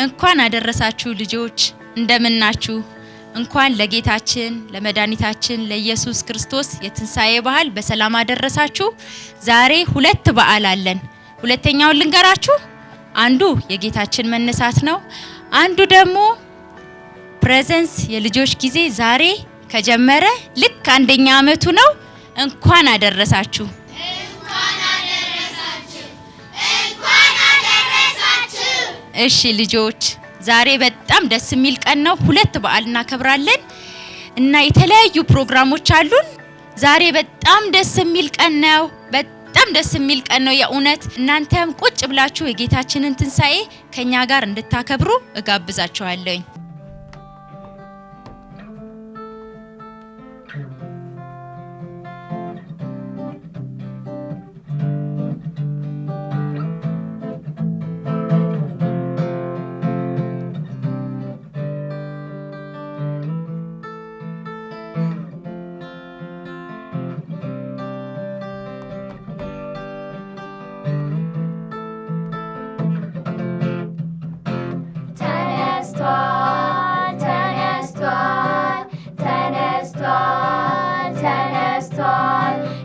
እንኳን አደረሳችሁ ልጆች እንደምናችሁ እንኳን ለጌታችን ለመድኃኒታችን ለኢየሱስ ክርስቶስ የትንሳኤ በዓል በሰላም አደረሳችሁ። ዛሬ ሁለት በዓል አለን። ሁለተኛውን ልንገራችሁ። አንዱ የጌታችን መነሳት ነው። አንዱ ደግሞ ፕሬዘንስ የልጆች ጊዜ ዛሬ ከጀመረ ልክ አንደኛ አመቱ ነው። እንኳን አደረሳችሁ። እሺ ልጆች ዛሬ በጣም ደስ የሚል ቀን ነው። ሁለት በዓል እናከብራለን እና የተለያዩ ፕሮግራሞች አሉን። ዛሬ በጣም ደስ የሚል ቀን ነው። በጣም ደስ የሚል ቀን ነው የእውነት። እናንተም ቁጭ ብላችሁ የጌታችንን ትንሳኤ ከኛ ጋር እንድታከብሩ እጋብዛችኋለሁ።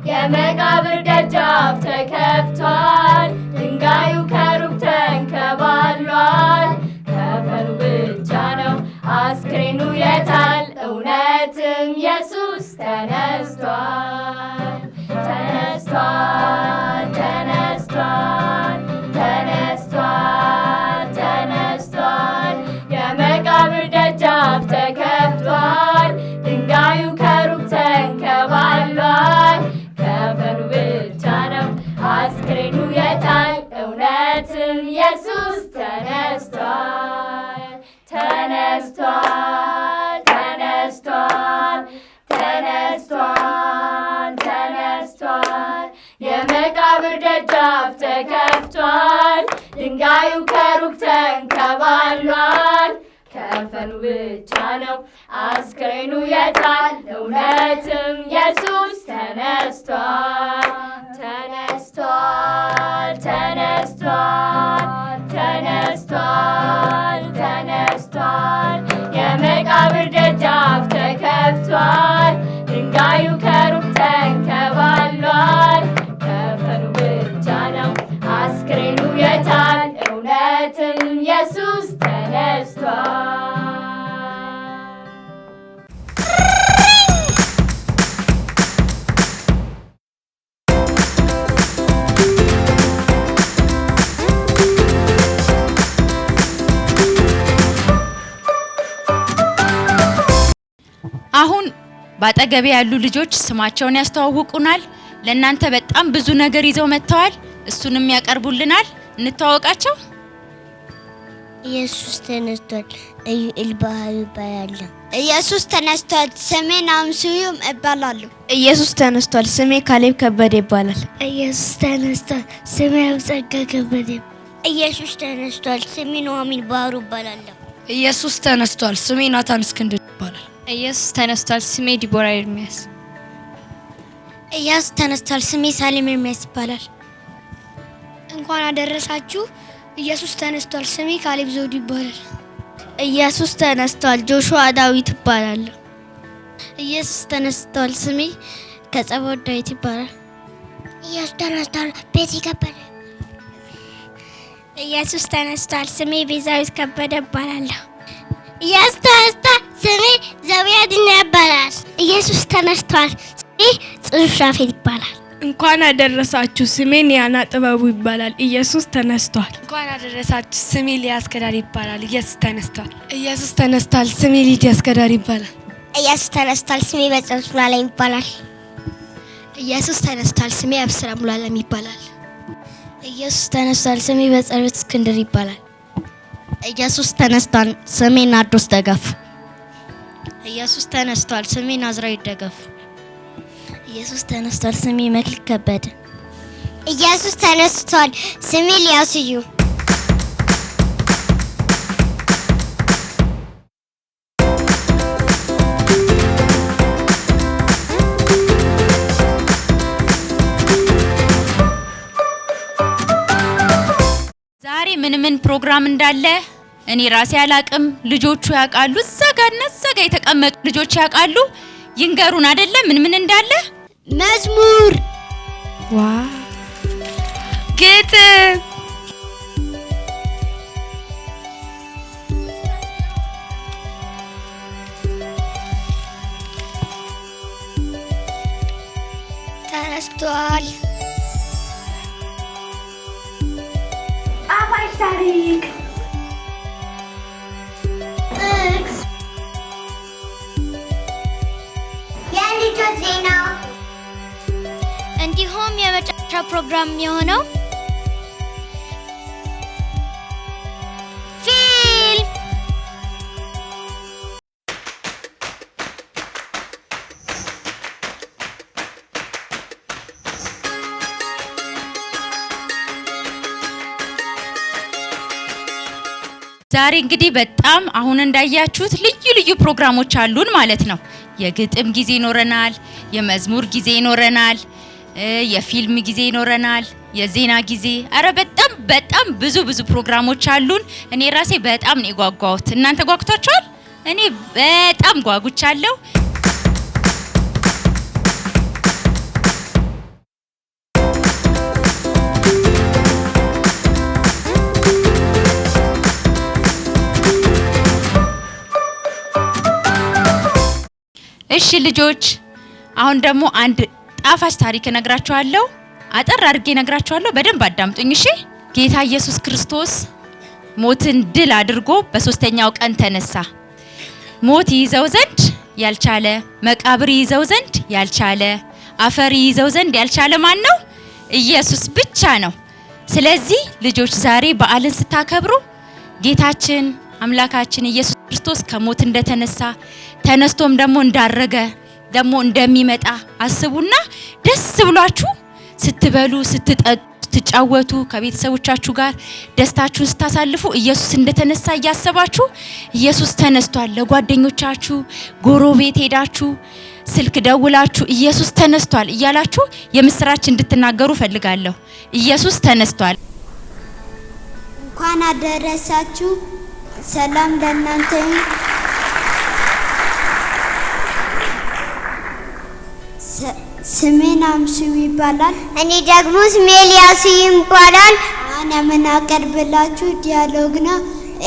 የመቃብር ደጃፍ ተከፍቷል፣ ድንጋዩ ከሩቅ ተንከባሏል። ከፈኑ ብቻ ነው አስክሬኑ የታል? እውነትም ኢየሱስ ተነስቷል፣ ተነስቷል፣ ተነስቷል፣ ተነስቷል፣ ተነስቷል። የመቃብር ደጃፍ ተከፍቷል፣ ድንጋዩ ከሩቅ ተንከባሏል። ከፈኑ ብቻ ነው አስክሬኑ የታል? እውነትም ኢየሱስ ተነስቷል፣ ተነስቷል፣ ተነስቷል፣ ተነስቷል፣ ተነስቷል። የመቃብር ደጃፍ ተከፍቷል፣ ድንጋዩ ከሩቅ ተንከባሏል። ከፈኑ ብቻ ነው አስክሬኑ የታል? እውነትም ኢየሱስ ተነስቷል፣ ተነስቷል፣ ተነስቷል፣ ተነስቷል፣ ተነስቷል። የመቃብር ደጃፍ ተከፍቷል፣ ድንጋዩ ከሩቅ ተንከባሏል። ከፈኑ ብቻ ነው አስክሬኑ የታል? እውነትም ኢየሱስ ተነስቷል። አሁን ባጠገቤ ያሉ ልጆች ስማቸውን ያስተዋውቁናል። ለእናንተ በጣም ብዙ ነገር ይዘው መጥተዋል። እሱንም ያቀርቡልናል። እንተዋወቃቸው። ኢየሱስ ተነስቷል። ኢዩኤል ባህሩ ይባላል። ኢየሱስ ተነስቷል። ስሜ ናሁም ስዩም እባላለሁ። ኢየሱስ ተነስቷል። ስሜ ካሌብ ከበደ ይባላል። ኢየሱስ ተነስቷል። ስሜ አብጸጋ ከበደ። ኢየሱስ ተነስቷል። ስሜ ኑሐሚን ባህሩ ይባላለሁ። ኢየሱስ ተነስቷል። ስሜ ናታን እስክንድር ይባላል። ኢየሱስ ተነስቷል። ስሜ ዲቦራ ኤርሚያስ። ኢየሱስ ተነስቷል። ስሜ ሳሌም ኤርሚያስ ይባላል። እንኳን አደረሳችሁ። ኢየሱስ ተነስቷል። ስሜ ካሌብ ዘውዱ ይባላል። ኢየሱስ ተነስቷል። ጆሹዋ ዳዊት ይባላል። ኢየሱስ ተነስቷል። ስሜ ከጸባዖት ዳዊት ይባላል። ኢየሱስ ተነስቷል። ቤቲ ከበደ። ኢየሱስ ተነስቷል። ስሜ ቤዛዊት ከበደ ይባላለሁ። ኢየሱስ ተነስቷል። ስሜ ዘቢያድና ይባላል። ኢየሱስ ተነስቷል። ስሜ ጽሩፍ ሻፌት ይባላል። እንኳን አደረሳችሁ። ስሜ ኒያና ጥበቡ ይባላል። ኢየሱስ ተነስቷል። እንኳን አደረሳችሁ። ስሜ ሊያስ ከዳር ይባላል። ኢየሱስ ተነስቷል። ኢየሱስ ተነስቷል። ስሜ ሊዲያ እስከዳር ይባላል። ኢየሱስ ተነስቷል። ስሜ በጸሎት ሙሉዓለም ይባላል። ኢየሱስ ተነስቷል። ስሜ አብስራ ሙሉዓለም ይባላል። ኢየሱስ ተነስቷል። ስሜ በጸሎት እስክንድር ይባላል። ኢየሱስ ተነስቷል። ስሜ ናርዶስ ደገፍ። ኢየሱስ ተነስቷል። ስሜ ናዝራዊት ደገፍ። ኢየሱስ ተነስቷል። ስሜ መክሊት ከበደ። ኢየሱስ ተነስቷል። ስሜ ሊያስዩ። ዛሬ ምን ፕሮግራም እንዳለ እኔ ራሴ አላቅም፣ ልጆቹ ያውቃሉ። እዛጋና እዛጋ የተቀመጡ ልጆች ያውቃሉ። ይንገሩን አይደለ ምን እንዳለ። መዝሙር፣ ግጥም፣ ተነስቷል፣ ጣፋጭ ታሪክ፣ ጥቅስ፣ የልጆች ዜና እንዲሁም የመጨረሻ ፕሮግራም የሆነው ፊልም። ዛሬ እንግዲህ በጣም አሁን እንዳያችሁት ልዩ ፕሮግራሞች አሉን ማለት ነው። የግጥም ጊዜ ይኖረናል፣ የመዝሙር ጊዜ ይኖረናል፣ የፊልም ጊዜ ይኖረናል፣ የዜና ጊዜ። አረ በጣም ብዙ ፕሮግራሞች አሉን። እኔ ራሴ በጣም ነው የጓጓሁት። እናንተ ጓጉታችኋል? እኔ በጣም ጓጉቻለሁ። እሺ ልጆች፣ አሁን ደግሞ አንድ ጣፋጭ ታሪክ እነግራችኋለሁ። አጠር አድርጌ እነግራችኋለሁ። በደንብ አዳምጡኝ እሺ። ጌታ ኢየሱስ ክርስቶስ ሞትን ድል አድርጎ በሶስተኛው ቀን ተነሳ። ሞት ይዘው ዘንድ ያልቻለ፣ መቃብር ይዘው ዘንድ ያልቻለ፣ አፈር ይዘው ዘንድ ያልቻለ ማን ነው? ኢየሱስ ብቻ ነው። ስለዚህ ልጆች ዛሬ በዓልን ስታከብሩ ጌታችን አምላካችን ኢየሱስ ክርስቶስ ከሞት እንደተነሳ ተነስቶም ደግሞ እንዳረገ ደግሞ እንደሚመጣ አስቡና ደስ ብሏችሁ ስትበሉ፣ ስትጠጡ፣ ስትጫወቱ ከቤተሰቦቻችሁ ጋር ደስታችሁን ስታሳልፉ ኢየሱስ እንደተነሳ እያሰባችሁ ኢየሱስ ተነስቷል ለጓደኞቻችሁ ጎረቤት ሄዳችሁ ስልክ ደውላችሁ ኢየሱስ ተነስቷል እያላችሁ የምስራች እንድትናገሩ ፈልጋለሁ። ኢየሱስ ተነስቷል። እንኳን አደረሳችሁ። ሰላም ለእናንተ። ስሜን አምሱ ይባላል። እኔ ደግሞ ስሜ ኤልያስ ይባላል። አሁን የምናቀርብላችሁ ዲያሎግ ነው።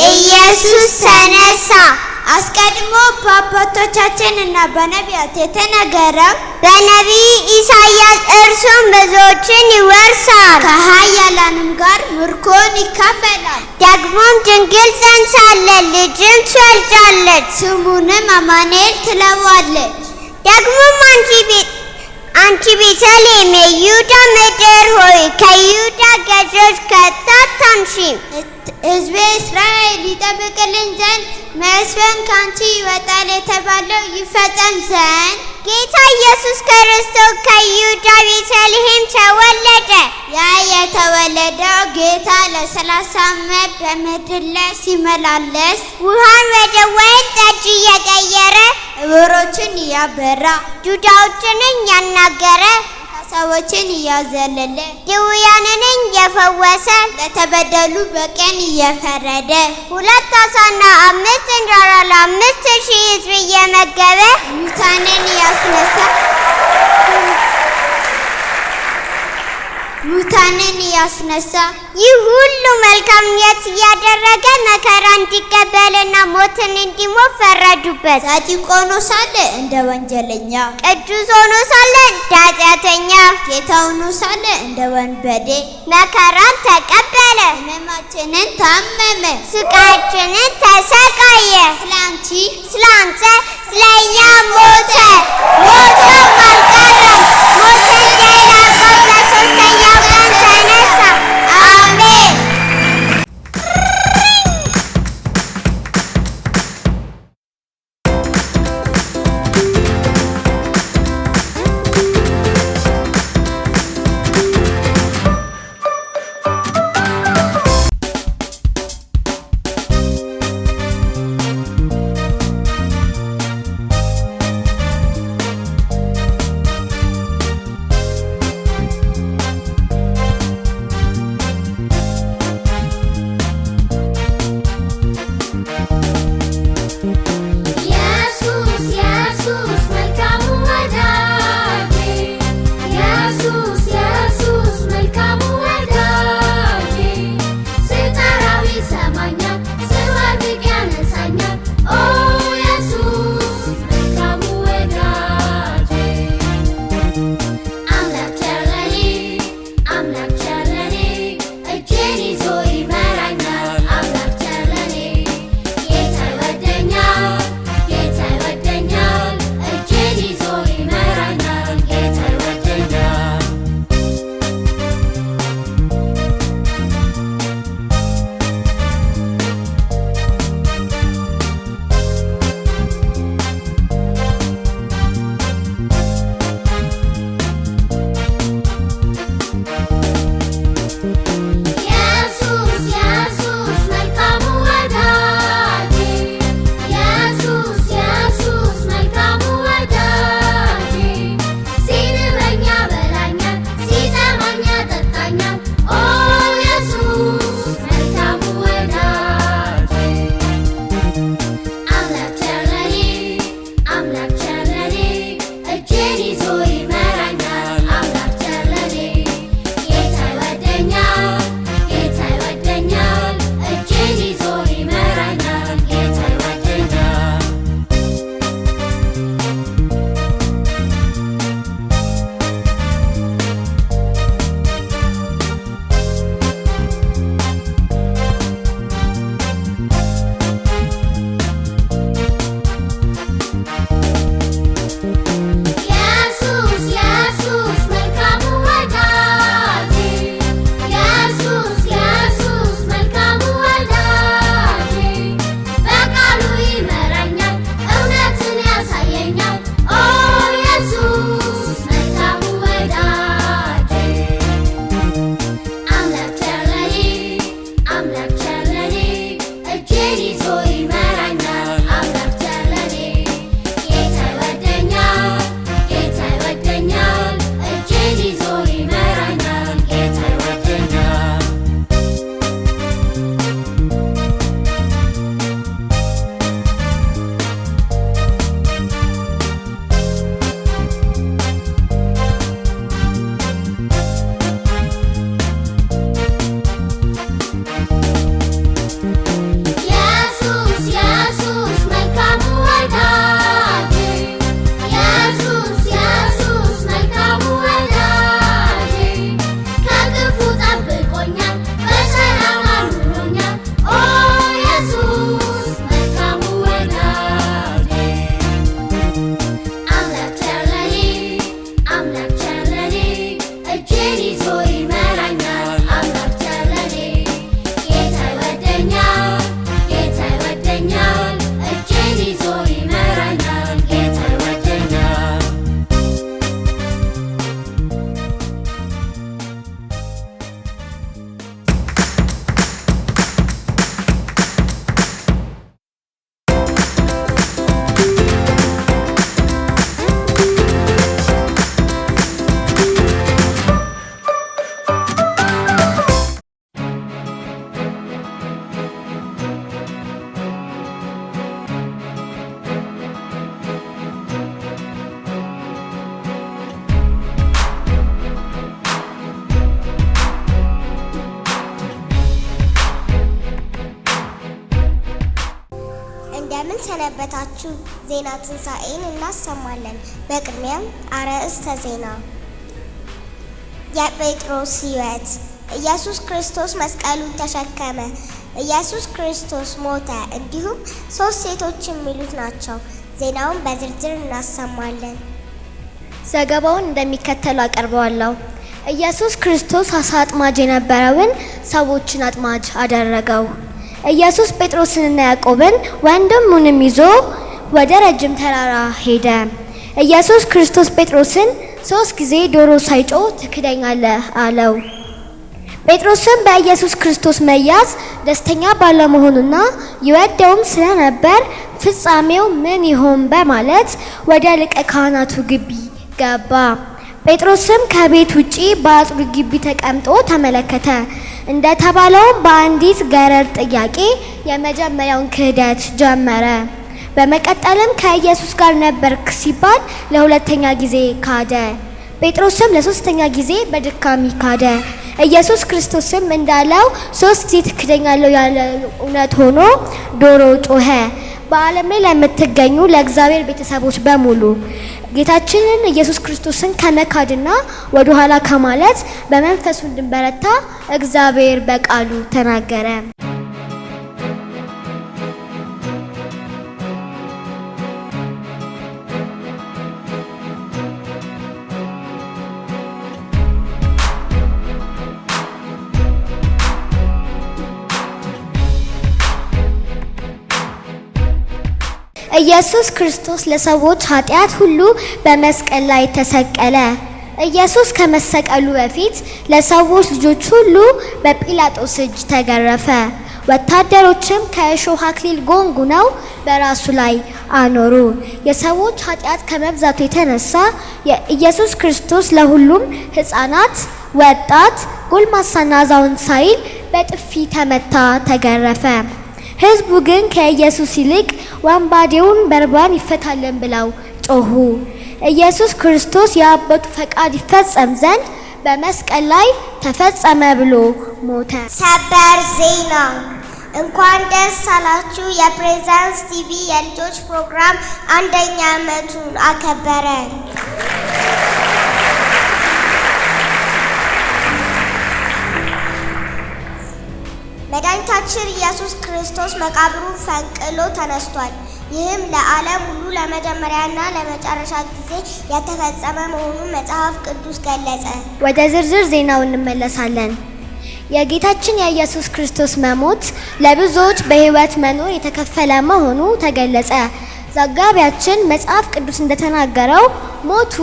ኢየሱስ ተነሳ። አስቀድሞ በአባቶቻችን እና በነቢያት የተነገረው በነቢይ ኢሳያስ እርሱም ብዙዎችን ይወርሳል፣ ከኃያላንም ጋር ምርኮን ይካፈላል። ደግሞም ድንግል ጸንሳለች፣ ልጅም ትወልዳለች፣ ስሙንም አማኑኤል ትለዋለች። ደግሞም አንቺ ቤተልሔም የይሁዳ ምድር ሆይ ከይሁዳ ገዦች ከቶ አታንሺም። ሕዝቤ እስራኤል ይጠብቅልኝ ዘንድ መስፍን ካንቺ ይወጣል የተባለው ይፈጸም ዘንድ ጌታ ኢየሱስ ክርስቶስ ከይሁዳ ቤተልሔም ተወለደ። ያ የተወለደው ጌታ ለ30 ዓመት በምድር ላይ ሲመላለስ ውሃን ወደ ወይን ጠጅ እየቀየረ ዕውሮችን እያበራ ዱዳዎችን እያናገረ ሰዎችን እያዘለለ ድውያንን እየፈወሰ ለተበደሉ በቀን እየፈረደ 2 ዓሣና 5 እንጀራ ለ5,000 ሕዝብ እየመገበ ሙታንን እያስነሳ ይህ ሁሉ መልካምነት እያደረገ መከራ እንዲቀበልና ሞትን እንዲሞት ፈረዱበት። ጻድቅ ሆኖ ሳለ እንደ ወንጀለኛ፣ ቅዱስ ሆኖ ሳለ እንደ ኃጢአተኛ፣ ጌታ ሆኖ ሳለ እንደ ወንበዴ መከራን ተቀበለ። ሕመማችንን ታመመ፣ ስቃያችንን ተሰቃየ። ስለ አንተ ስለ እኛ ሞተ። ሞቶም አልቀረም፣ ሞትን ድል አድርጎ በሦስተኛው ቀን ተነሳ። አሜን። እንደምን ሰነበታችሁ። ዜና ትንሣኤን እናሰማለን። በቅድሚያም አርዕስተ ዜና። የጴጥሮስ ሕይወት። ኢየሱስ ክርስቶስ መስቀሉን ተሸከመ። ኢየሱስ ክርስቶስ ሞተ። እንዲሁም 3 ሴቶች የሚሉት ናቸው። ዜናውን በዝርዝር እናሰማለን። ዘገባውን እንደሚከተለው አቀርበዋለሁ። ኢየሱስ ክርስቶስ አሳ አጥማጅ የነበረውን ሰዎችን አጥማጅ አደረገው። ኢየሱስ ጴጥሮስንና ያዕቆብን ወንድሙንም ይዞ ወደ ረጅም ተራራ ሄደ። ኢየሱስ ክርስቶስ ጴጥሮስን 3 ጊዜ ዶሮ ሳይጮህ ትክደኛለህ አለው። ጴጥሮስም በኢየሱስ ክርስቶስ መያዝ ደስተኛ ባለመሆኑና ይወደውም ስለነበር ፍጻሜው ምን ይሆን በማለት ወደ ሊቀ ካህናቱ ግቢ ገባ። ጴጥሮስም ከቤት ውጪ በአጥሩ ግቢ ተቀምጦ ተመለከተ። እንደተባለውም በአንዲት ገረድ ጥያቄ የመጀመሪያውን ክህደት ጀመረ። በመቀጠልም ከኢየሱስ ጋር ነበርክ ሲባል ለሁለተኛ ጊዜ ካደ። ጴጥሮስም ለሶስተኛ ጊዜ በድጋሚ ካደ። ኢየሱስ ክርስቶስም እንዳለው 3 ጊዜ ትክደኛለህ ያለ እውነት ሆኖ ዶሮ ጮኸ። በዓለም ላይ ለምትገኙ ለእግዚአብሔር ቤተሰቦች በሙሉ ጌታችንን ኢየሱስ ክርስቶስን ከመካድና ወደ ኋላ ከማለት በመንፈሱ እንድንበረታ እግዚአብሔር በቃሉ ተናገረ። ኢየሱስ ክርስቶስ ለሰዎች ኃጢአት ሁሉ በመስቀል ላይ ተሰቀለ። ኢየሱስ ከመሰቀሉ በፊት ለሰዎች ልጆች ሁሉ በጲላጦስ እጅ ተገረፈ። ወታደሮችም ከእሾህ አክሊል ጎንጉነው በራሱ ላይ አኖሩ። የሰዎች ኃጢአት ከመብዛቱ የተነሳ የኢየሱስ ክርስቶስ ለሁሉም ሕፃናት፣ ወጣት፣ ጎልማሳና አዛውንት ሳይል በጥፊ ተመታ፣ ተገረፈ። ሕዝቡ ግን ከኢየሱስ ይልቅ ወንባዴውን በርባን ይፈታልን ብለው ጮሁ። ኢየሱስ ክርስቶስ የአባቱ ፈቃድ ይፈጸም ዘንድ በመስቀል ላይ ተፈጸመ ብሎ ሞተ። ሰበር ዜና። እንኳን ደስ አላችሁ! የፕሬዘንስ ቲቪ የልጆች ፕሮግራም 1ኛ ዓመቱን አከበረ። መድኃኒታችን ኢየሱስ ክርስቶስ መቃብሩን ፈንቅሎ ተነስቷል። ይህም ለዓለም ሁሉ ለመጀመሪያና ለመጨረሻ ጊዜ የተፈጸመ መሆኑን መጽሐፍ ቅዱስ ገለጸ። ወደ ዝርዝር ዜናው እንመለሳለን። የጌታችን የኢየሱስ ክርስቶስ መሞት ለብዙዎች በሕይወት መኖር የተከፈለ መሆኑ ተገለጸ። ዘጋቢያችን መጽሐፍ ቅዱስ እንደተናገረው ሞቱ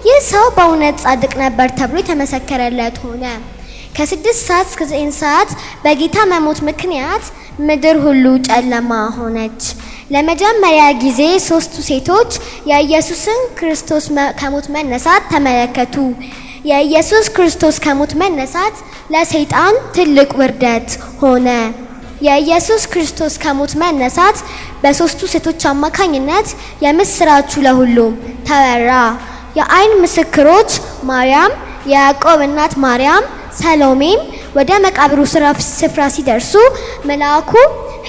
ይህ ሰው በእውነት ጻድቅ ነበር ተብሎ የተመሰከረለት ሆነ። ከ6 ሰዓት እስከ 9 ሰዓት በጌታ መሞት ምክንያት ምድር ሁሉ ጨለማ ሆነች። ለመጀመሪያ ጊዜ 3 ሴቶች የኢየሱስን ክርስቶስ ከሞት መነሳት ተመለከቱ። የኢየሱስ ክርስቶስ ከሞት መነሳት ለሰይጣን ትልቅ ውርደት ሆነ። የኢየሱስ ክርስቶስ ከሞት መነሳት በ3ቱ ሴቶች አማካኝነት የምስራቹ ለሁሉም ተወራ። የአይን ምስክሮች ማርያም፣ የያዕቆብ እናት ማርያም፣ ሰሎሜም ወደ መቃብሩ ስፍራ ሲደርሱ መልአኩ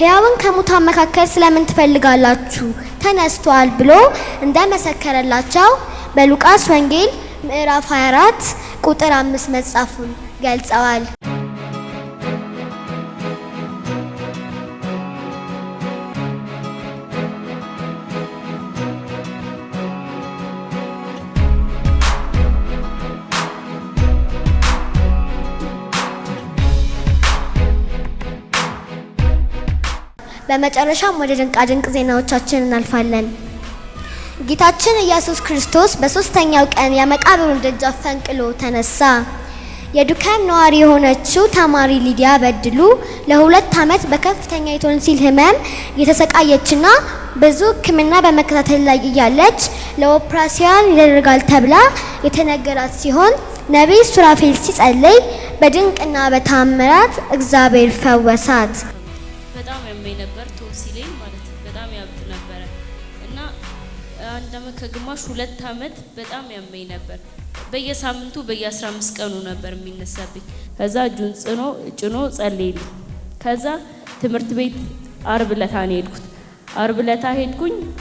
ሕያውን ከሙታን መካከል ስለምን ትፈልጋላችሁ? ተነስቷል ብሎ እንደመሰከረላቸው በሉቃስ ወንጌል ምዕራፍ 24 ቁጥር 5 መጻፉን ገልጸዋል። በመጨረሻም ወደ ድንቃድንቅ ዜናዎቻችን እናልፋለን። ጌታችን ኢየሱስ ክርስቶስ በ3ኛው ቀን የመቃብሩን ደጃፍ ፈንቅሎ ተነሳ። የዱከም ነዋሪ የሆነችው ተማሪ ሊዲያ በድሉ ለ2 ዓመት በከፍተኛ የቶንሲል ህመም የተሰቃየችና ብዙ ሕክምና በመከታተል ላይ እያለች ለኦፕራሲዮን ይደረጋል ተብላ የተነገራት ሲሆን ነቢይ ሱራፌል ሲጸልይ በድንቅና በታምራት እግዚአብሔር ፈወሳት። በጣም ያመኝ ነበር ቶንሲሌን ማለት በጣም ያብጥ ነበር እና 1 ዓመት ከግማሽ 2 ዓመት በጣም ያመኝ ነበር። በየሳምንቱ በየ15 ቀኑ ነበር የሚነሳብኝ። ከዛ እጁን ጭኖ ጸልይልኝ። ከዛ ትምህርት ቤት አርብ ለታ ነው ሄድኩት።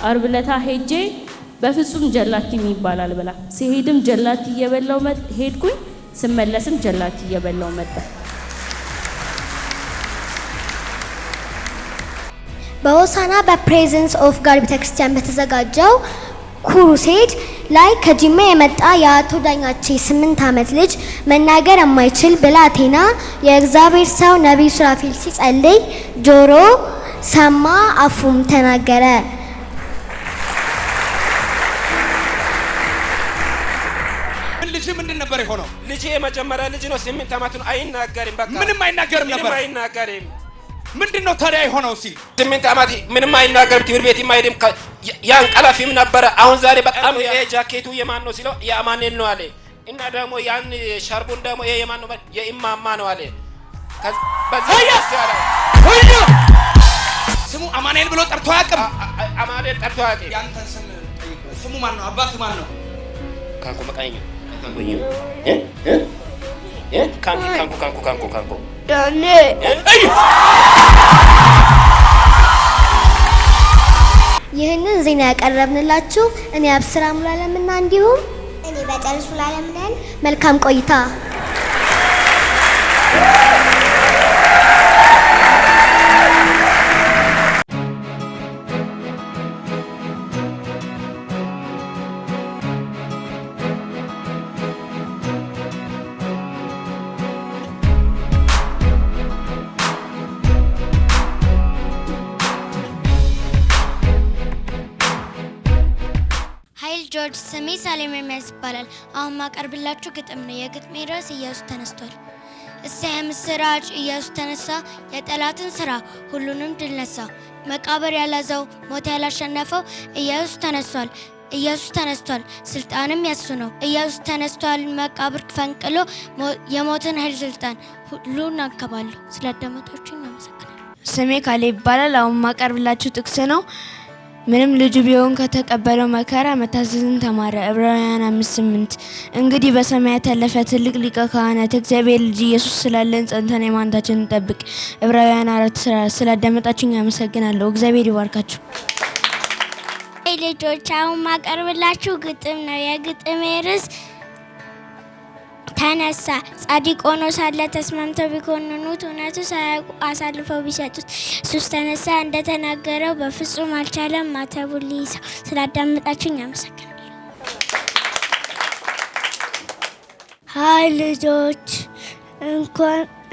አርብ ለታ ሄጄ በፍጹም ጀላቲ ይባላል ብላ ሲሄድም ጀላቲ እየበላው ሄድኩኝ። ስመለስም ጀላቲ እየበላው መጣ። በሆሳና በፕሬዘንስ ኦፍ ጋድ ቤተክርስቲያን በተዘጋጀው ኩሩሴድ ላይ ከጂማ የመጣ የአቶ ዳኛቼ 8 ዓመት ልጅ መናገር የማይችል ብላቴና የእግዚአብሔር ሰው ነቢይ ሱራፌል ሲጸልይ ጆሮ ሰማ፣ አፉም ተናገረ። ልጅ ምንድን ነበር የሆነው? ልጅ የመጀመሪያ ልጅ ነው። 8 ዓመት ነው። አይናገርም። በቃ ምንም አይናገርም ነበር። ምንም አይናገርም። ምንድነው ታዲያ የሆነው? ሲል 8 ዓመት ምንም አይናገርም። ትምህርት ቤት የማይሄድም። ያንቀላፊም ነበረ። አሁን ዛሬ በጣም ጃኬቱ የማን ነው ሲለው የአማኑኤል ነው አለ። እና ደግሞ ያን ሻርቡን ደግሞ ይሄ የማን ነው? የኢማማ ነው አለ። በዚህ ስሙ አማኑኤል ብሎ ጠርቶ አያውቅም። አማኑኤል ጠርቶ አያውቅም። ያንተን ስሙ ማን ነው? አባቱ ማን ነው? ካንኩ መቃኘው ካንኩ ዳኔ ይህንን ዜና ያቀረብንላችሁ እኔ አብስራ ሙሉዓለምና እንዲሁም እኔ በጨርሱ ሙሉዓለም ነን። መልካም ቆይታ። ልጆች ስሜ ሳሌም ኤርሚያስ ይባላል። አሁን ማቀርብላችሁ ግጥም ነው። የግጥሜ ርዕስ ኢየሱስ ተነስቷል። እሰይ ምስራች ኢየሱስ ተነሳ፣ የጠላትን ስራ ሁሉንም ድል ነሳ። መቃብር ያላዘው ሞት ያላሸነፈው ኢየሱስ ተነስቷል። ኢየሱስ ተነስቷል፣ ስልጣንም ያሱ ነው። ኢየሱስ ተነስቷል፣ መቃብር ፈንቅሎ የሞትን ኃይል ስልጣን ሁሉን አከባለሁ። ስላዳመጣችሁኝ አመሰግናለሁ። ስሜ ካሌብ ይባላል። አሁን ማቀርብላችሁ ጥቅስ ነው። ምንም ልጁ ቢሆን ከተቀበለው መከራ መታዘዝን ተማረ። ዕብራውያን 5:8 እንግዲህ በሰማያት ያለፈ ትልቅ ሊቀ ካህናት እግዚአብሔር ልጅ ኢየሱስ ስላለን ጸንተን ሃይማኖታችንን እንጠብቅ። ዕብራውያን 4:4 ስላዳመጣችሁኝ አመሰግናለሁ። እግዚአብሔር ይባርካችሁ። ልጆች አሁን ማቀርብላችሁ ግጥም ነው። የግጥሜ ርዕስ ተነሳ። ጻድቅ ሆኖ ሳለ ተስማምተው ቢኮንኑት እውነቱ ሳያውቁ አሳልፈው ቢሰጡት ኢየሱስ ተነሳ። እንደተናገረው በፍጹም አልቻለም ማተቡን ሊይዘው። ስላዳመጣችሁኝ አመሰግናለሁ። ሀይ ልጆች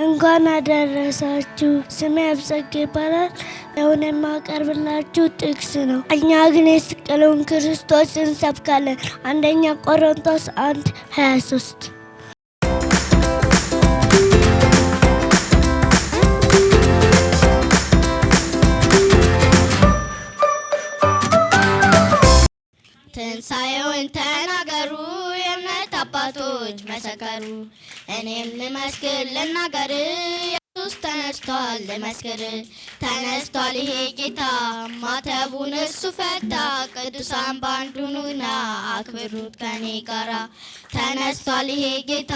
እንኳን አደረሳችሁ። ስሜ አብጸጌ ይባላል። አሁን የማቀርብላችሁ ጥቅስ ነው። እኛ ግን የሰቀለውን ክርስቶስ እንሰብካለን። አንደኛ ቆሮንቶስ 1:23 ትንሣኤውን ተናገሩ የእምነት አባቶች መሰከሩ። እኔም ልመስክር ልናገር ኢየሱስ ተነስቷል ልመስክር። ተነስቷል ይሄ ጌታ ማተቡን እሱ ፈታ። ቅዱሳን ባንድ ሁኑና አክብሩት ከኔ ጋራ። ተነስቷል ይሄ ጌታ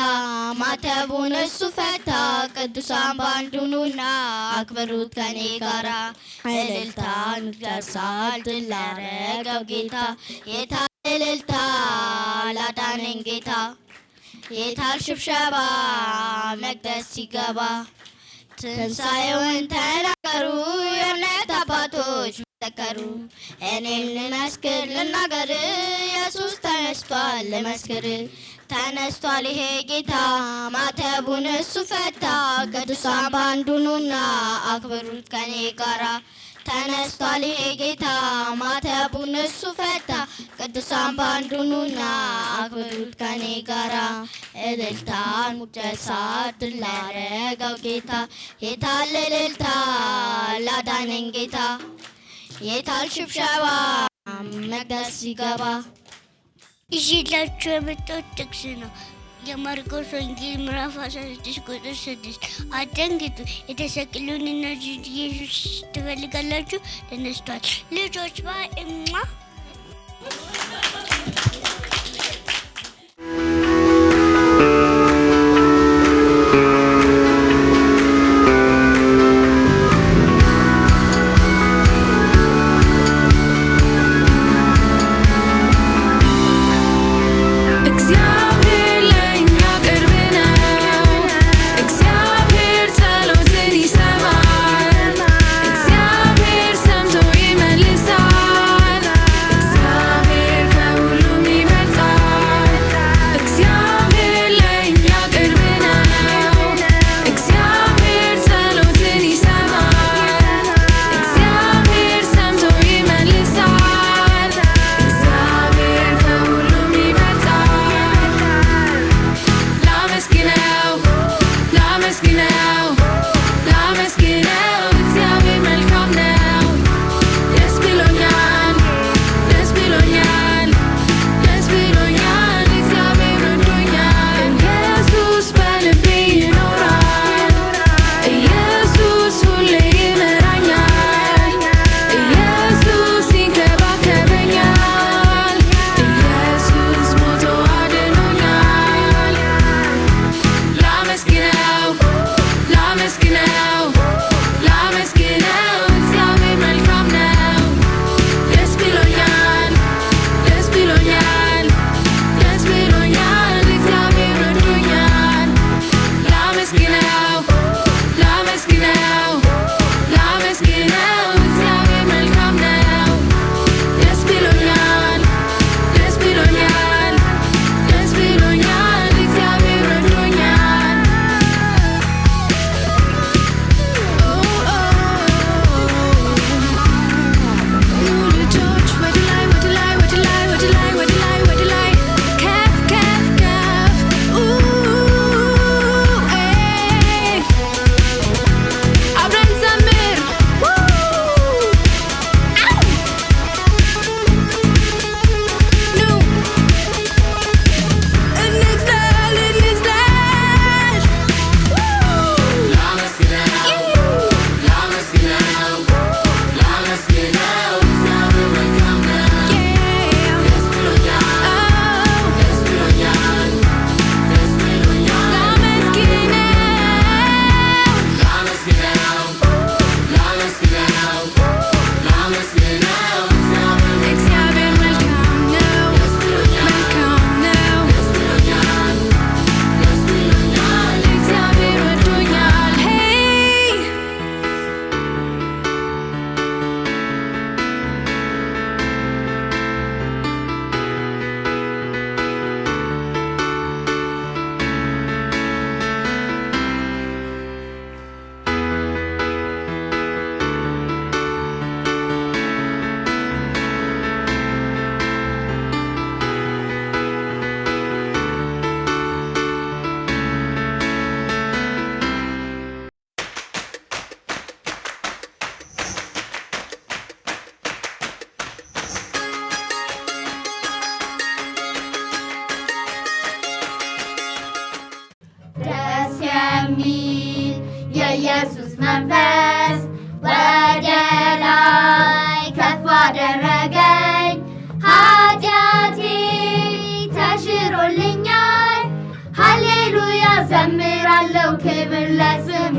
ማተቡን እሱ ፈታ። ቅዱሳን ባንድ ሁኑና አክብሩት ከኔ ጋራ። እልልታን ደርሳል ድል ላረገው ጌታ። የታል እልልታ ላዳነኝ ጌታ። የታል ሽብሸባ መቅደስ ሲገባ። ትንሣኤውን ተናገሩ የእምነት አባቶች መሰከሩ። እኔም ልመስክር ልናገር ኢየሱስ ተነስቷል ልመስክር። ተነስቷል ይሄ ጌታ ማተቡን እሱ ፈታ። ቅዱሳን ባንድ ሁኑና አክብሩት ከኔ ጋራ። ተነስቷል ይሄ ጌታ ማተቡን እሱ ፈታ። ቅዱሳን ባንድ ሁኑና አክብሩት ከኔ ጋራ። እልልታን ሙጨሳት ድል ላረገው ጌታ። የታል እልልታ ላዳነኝ ጌታ። የታል ሽብሸባ መቅደስ ሲገባ። ይዤላችሁ የመጣሁት ጥቅስ ነው። የማርቆስ ወንጌል ምዕራፍ 16 ቁጥር 6 አትደንግጡ፣ የተሰቀለውንና ኢየሱስ ትፈልጋላችሁ፣ ተነስቷል። ልጆች ባይማ የኢየሱስ መንፈስ ወደ ላይ ከፍ አደረገኝ ኃጢአቴ ተሽሮልኛል ሃሌሉያ ዘምራለሁ ክብር ለስሙ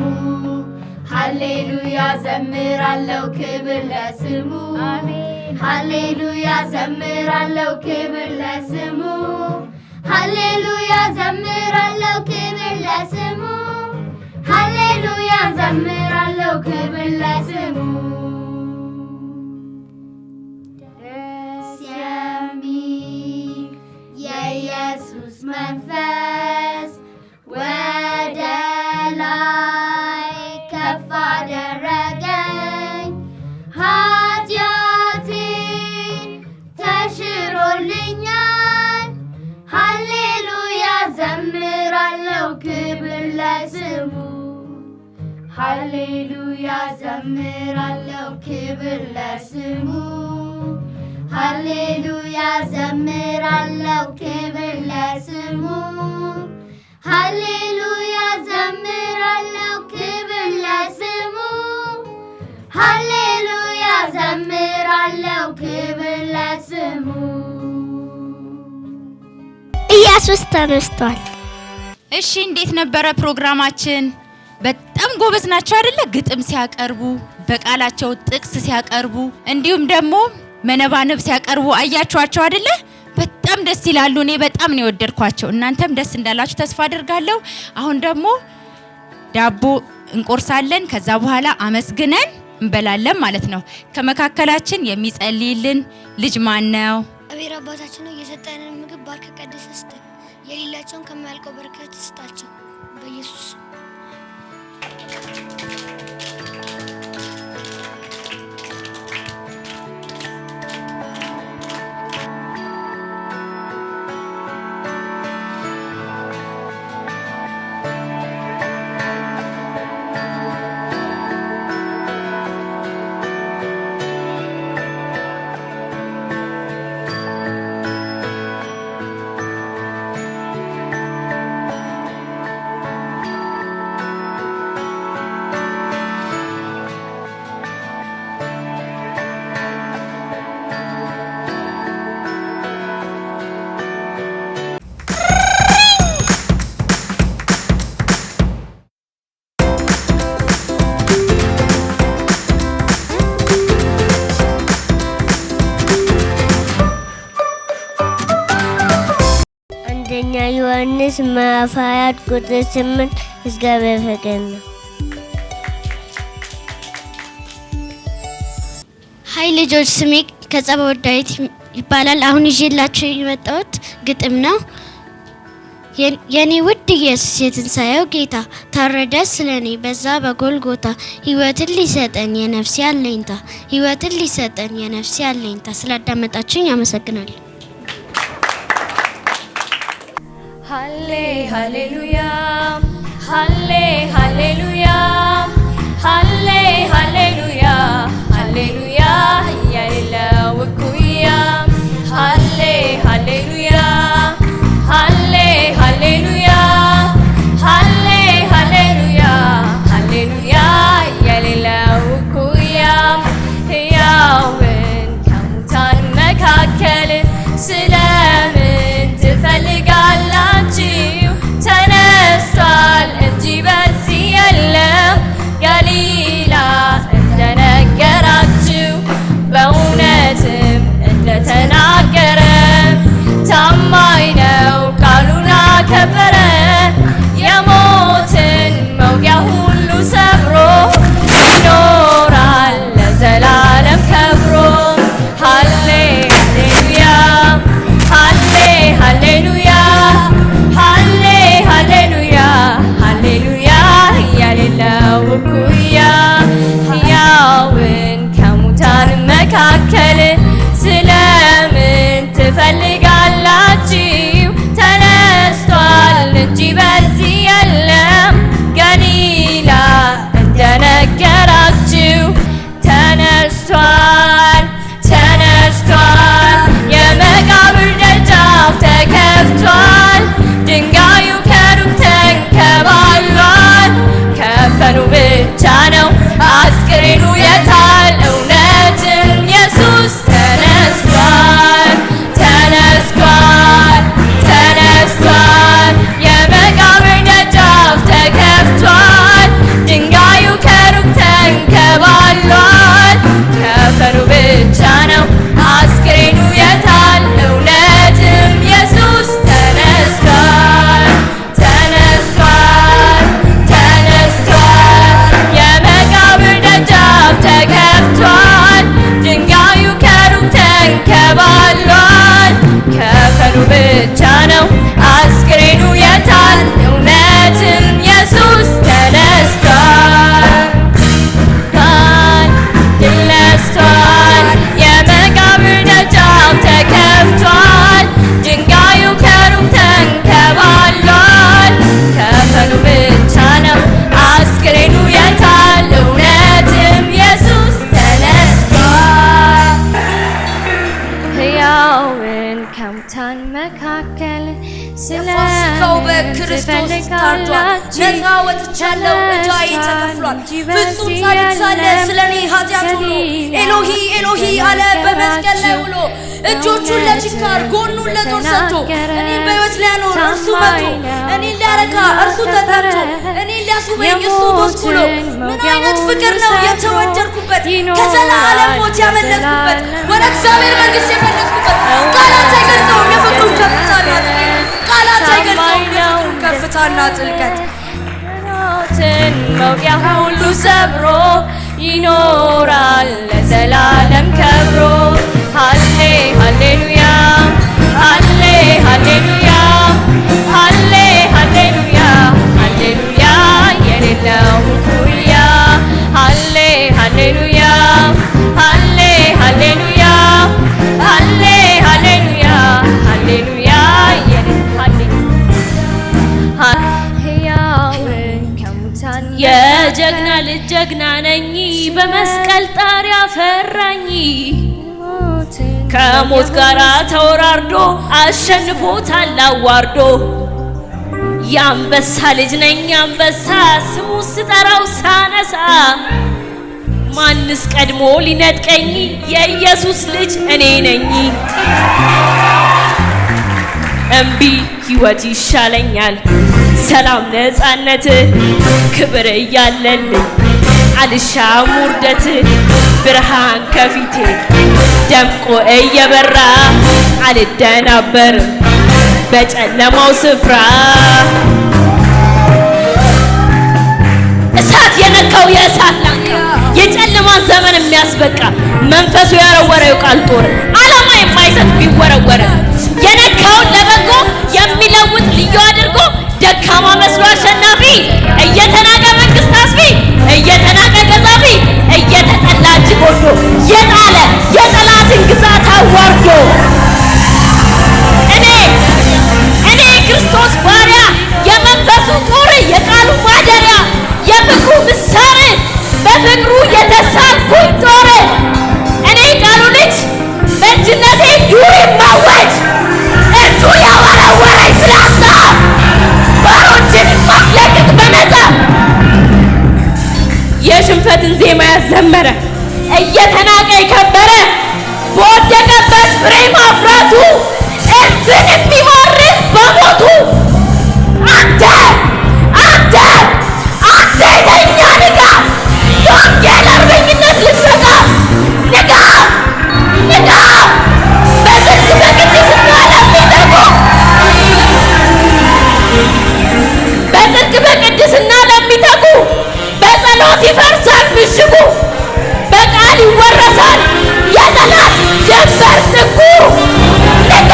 ሃሌሉያ ዘምራለሁ ክብር ለስሙ ሃሌሉያ ዘምራለሁ ክብር ለስሙ ሃሌሉያ ዘምራለሁ ክብር ለስሙ ሃሌሉያ ዘምራለሁ ክብር ለስሙ ደስ የሚል የኢየሱስ መንፈስ ወደ ላይ ከፍ አደረገኝ ኃጢአቴ ተሽሮልኛል ሃሌሉያ ዘምራለሁ ክብር ለስሙ ሃሌሉያ ዘምራለሁ ክብር ለስሙ ሃሌሉያ ዘምራለሁ ክብር ለስሙ ሃሌሉያ ዘምራለሁ ክብር ለስሙ ሃሌሉያ ዘምራለሁ ክብር ለስሙ ኢየሱስ ተነስቷል። እሺ እንዴት ነበረ ፕሮግራማችን? በጣም ጎበዝ ናቸው አይደለ? ግጥም ሲያቀርቡ፣ በቃላቸው ጥቅስ ሲያቀርቡ፣ እንዲሁም ደግሞ መነባነብ ሲያቀርቡ አያችኋቸው አይደለ? በጣም ደስ ይላሉ። እኔ በጣም ነው የወደድኳቸው። እናንተም ደስ እንዳላችሁ ተስፋ አደርጋለሁ። አሁን ደግሞ ዳቦ እንቆርሳለን። ከዛ በኋላ አመስግነን እንበላለን ማለት ነው። ከመካከላችን የሚጸልይልን ልጅ ማን ነው? እግዚአብሔር አባታችን ነው የሰጠንን ምግብ ባርከ ቀድሰህ ስጠን፣ የሌላቸውን ከማያልቀው በረከት ስጣቸው በኢየሱስ ዮሐንስ ምዕራፍ 4 ቁጥር 8 እግዚአብሔር ፍቅር ነው። ሀይ ልጆች፣ ስሜ ከጸባው ዳዊት ይባላል። አሁን ይዤላችሁ የመጣሁት ግጥም ነው። የኔ ውድ ኢየሱስ የትንሣኤው ጌታ ታረደ ስለኔ በዛ በጎልጎታ ሕይወትን ሊሰጠን የነፍሴ አለኝታ ሕይወትን ሊሰጠን የነፍሴ አለኝታ። ስላዳመጣችሁኝ አመሰግናለሁ። ሃሌ ሃሌሉያ ሃሌ ሃሌሉያ ሃሌ ሃሌሉያ ሃሌሉያ የሌለው እኩያ ሃሌ ሃሌሉያ ሃሌ ሃሌሉያ ሃሌ ሃሌሉያ ሃሌሉያ የሌለው እኩያ ሕያውን ከሙታን መካከል ስለምን ትፈልጋላችሁ? ተነስቷል እንጂ በዚህ የለም። ታርዷል። ነፃ ወጥቻለሁ፣ ዕዳዬ ተከፍሏል። ፍጹም ጻድቅ ሳለ ስለኔ ኃጢአት ሆኖ ኤሎሂ ኤሎሂ አለ በመስቀል ላይ ውሎ። እጆቹን ለችንካር ጎኑን ለጦር ሰጥቶ እኔን በሕይወት ሊያኖር እርሱ መቶ፣ እኔን ሊያረካ እርሱ ተጠርቶ፣ እኔን ሊያስውበኝ እሱ ጎስቁሎ። ምን አይነት ፍቅር ነው የተወደድኩበት፣ ከዘላለም ሞት ያመለጥኩበት፣ ወደ እግዚአብሔር መንግሥት የፈለስኩበት። ቃላት አይገልጸውም የፍቅሩን ከፍታና ጥልቀት፣ ቃላት አይገልጸውም የፍቅሩን ከፍታና ጥልቀት። ሞትን መውጊያ ሁሉ ሰብሮ ይኖራል ለዘላለም ከብሮ። ሃሌ ሃሌሉያ ሃሌ ሃሌሉያ ሃሌ ሃሌሉያ ሃሌሉያ የሌለው ኩሪያ። ሃሌ ሃሌሉያ ሃሌ ሃሌሉያ ሃሌ ሃሌሉያ ሃሌሉያ የጀግና ልጅ ጀግና ነኝ በመስቀል ጣሪያ ፈራኝ። ከሞት ጋር ተወራርዶ አሸንፎታል አዋርዶ። የአንበሳ ልጅ ነኝ አንበሳ ስሙ ስጠራው ሳነሳ። ማንስ ቀድሞ ሊነጥቀኝ የኢየሱስ ልጅ እኔ ነኝ። እምቢ ሕይወት ይሻለኛል ሰላም ነፃነት ክብር እያለልኝ አልሻም ውርደት። ብርሃን ከፊቴ ደምቆ እየበራ አልደናበርም በጨለማው ስፍራ። እሳት የነካው የእሳት ላንቃ የጨለማን ዘመን የሚያስበቃ መንፈሱ ያረወረው ቃል ጦር ዓላማ የማይሰጥ ቢወረወረ የነካውን ለበጎ የሚለውጥ ልዩ አድርጎ ደካማ መስሎ አሸናፊ እየተናቀ መንግስት አስፊ እየተናቀ ገዛፊ እየተጠላ እጅግ ወዶ የጣለ የጠላትን ግዛት አዋርዶ። እኔ ክርስቶስ ባሪያ የመንፈሱ ጦር የቃሉ ማደሪያ የፍቅሩ ምሳሌ በፍቅሩ የተሳልኩኝ ጦር። እኔ ቃሉ ልጅ በእጅነቴ ዱር የማወጅ እጁ ያወረወረኝ ፍላጻ ባሮችን ማስለቅቅ በነፃ። የሽንፈትን ዜማ ያዘመረ እየተናቀ የከበረ በወደቀበት ፍሬ ማፍራቱ እርሱን የሚወርስ በሞቱ። አንተ የተኛ ንጋ የወንጌል አርበኝነት ልትሰጋ ንጋ በጽድቅ በቅድስና ለሚተጉ በጽድቅ በቅድስና ለሚተጉ በጸሎት ይፈርሳል ምሽጉ በቃል ይወረሳል የጠላት ድንበር ጥጉ። ንጋ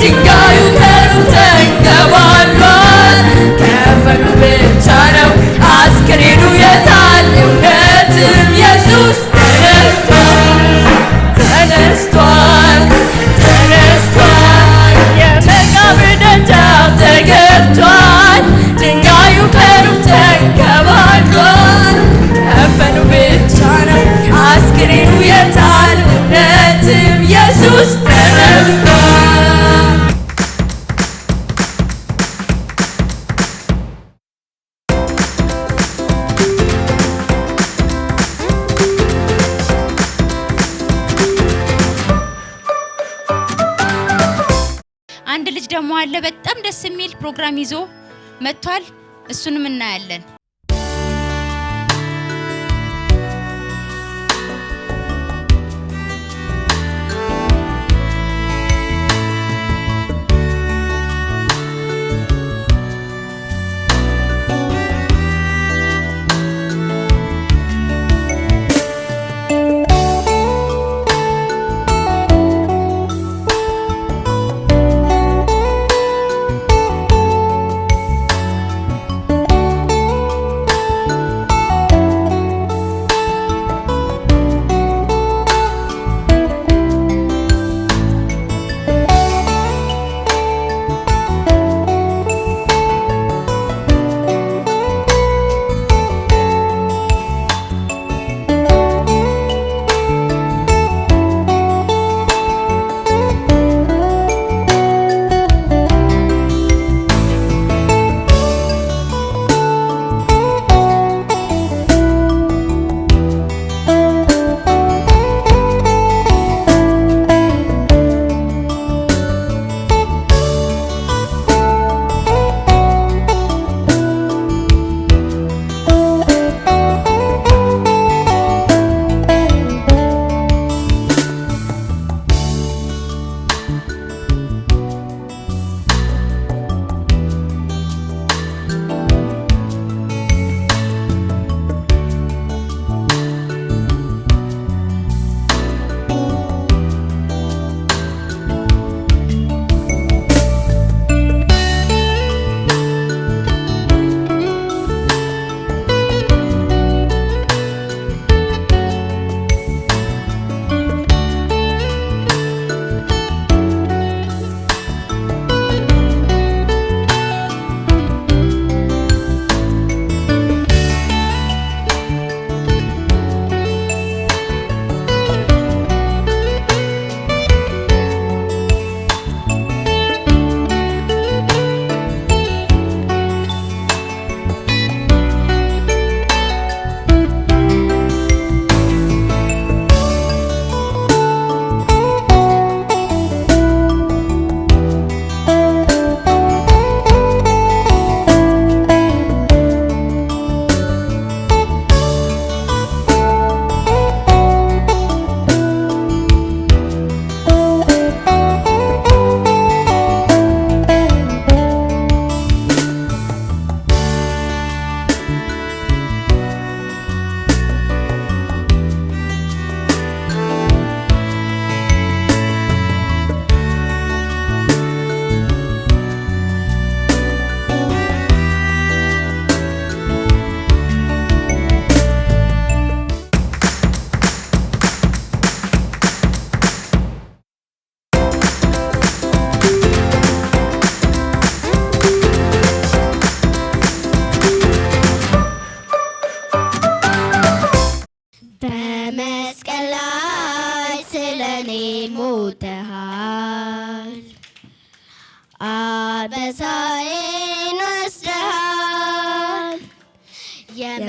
ድንጋዩ ከሩቅ ተንከባሏል። ከፈኑ ብቻ ነው አስክሬኑ የታል? እውነትም ኢየሱስ ተነስቷል። የመቃብር ደጃፍ ተገብቷል። ድንጋዩ ከሩቅ ተንከባሏል። ከፈኑ ብቻ ነው አስክሬኑ የታል? እውነትም ኢየሱስ ተነስቷል። አንድ ልጅ ደግሞ አለ በጣም ደስ የሚል ፕሮግራም ይዞ መጥቷል። እሱንም እናያለን።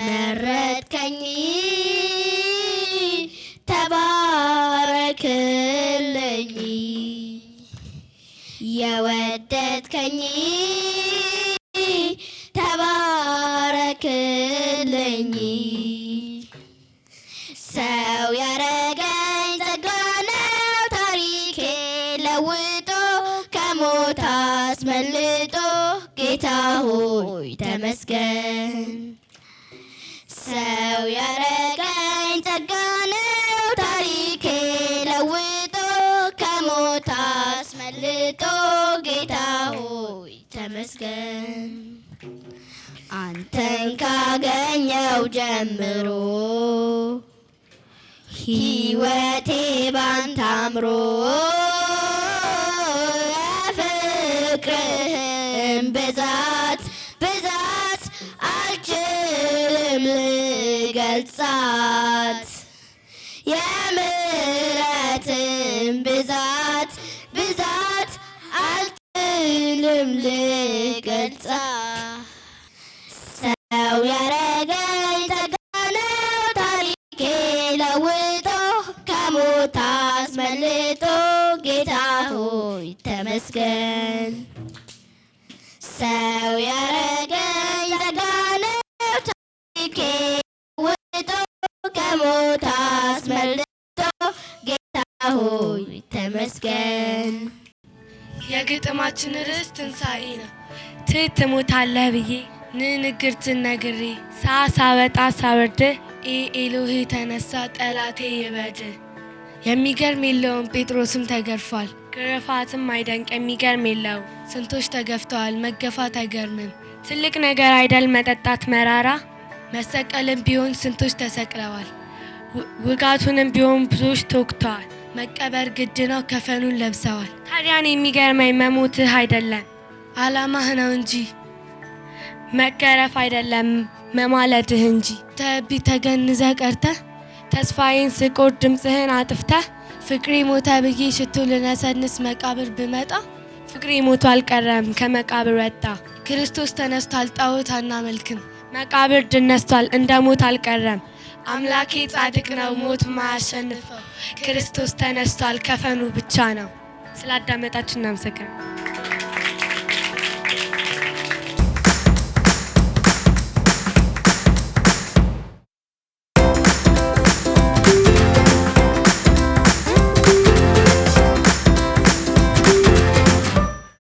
የመረጥከኝ ተባረክልኝ የወደድከኝ ተባረክልኝ ሰው ያረገኝ ጸጋ ነው ታሪኬ ለውጦ ከሞት አስመልጦ ጌታ ሆይ ተመስገን ሰው ያረገኝ ጸጋ ነው ታሪኬ ለውጦ ከሞት አስመልጦ ጌታ ሆይ ተመስገን አንተን ካገኘው ጀምሮ ሕይወቴ ባንተ አምሮ የፍቅርህን ብዛት ብዛት አልችልም ልገልጻት የምሕረትን ብዛት ብዛት አልችልም ልገልጻት ሰው ያረገኝ ጸጋ ነው ታሪኬ ለውጦ ከሞት አስመልጦ ጌታ ሆይ ተመስገን ሰው ያረገኝ ጸጋ ነው ታሪኬ ለውጦ ከሞት አስመልጦ ጌታ ሆይ ተመስገን የግጥማችን ርዕስ ትንሣኤ ነው። ትሞታለህ ብዬ ንግርትን ነግሬ ሳወጣ ሳወርድ ኤሎሄ ተነሳ ጠላቴ ይበድ። የሚገርም የለውም ጴጥሮስም ተገርፏል፣ ግርፋትም አይደንቅ የሚገርም የለው። ስንቶች ተገፍተዋል መገፋት አይገርምም። ትልቅ ነገር አይደል መጠጣት መራራ፣ መሰቀልም ቢሆን ስንቶች ተሰቅለዋል፣ ውጋቱንም ቢሆን ብዙዎች ተወግተዋል። መቀበር ግድ ነው ከፈኑን ለብሰዋል። ታዲያን የሚገርመኝ መሞትህ አይደለም አላማህ ነው እንጂ መገረፍ አይደለም መማለድህ እንጂ። ተቢ ተገንዘ ቀርተ ተስፋዬን ስቆር ድምፅህን አጥፍተ ፍቅሬ ሞተ ብዬ ሽቱ ልነሰንስ መቃብር ብመጣ ፍቅሬ ሞቶ አልቀረም ከመቃብር ወጣ። ክርስቶስ ተነስቷል ጣዖት አናመልክም፣ መቃብር ድል ነስቷል እንደ ሞት አልቀረም። አምላኬ ጻድቅ ነው ሞት ማያሸንፈው፣ ክርስቶስ ተነስቷል ከፈኑ ብቻ ነው። ስላዳመጣችሁ እናመሰግናለን።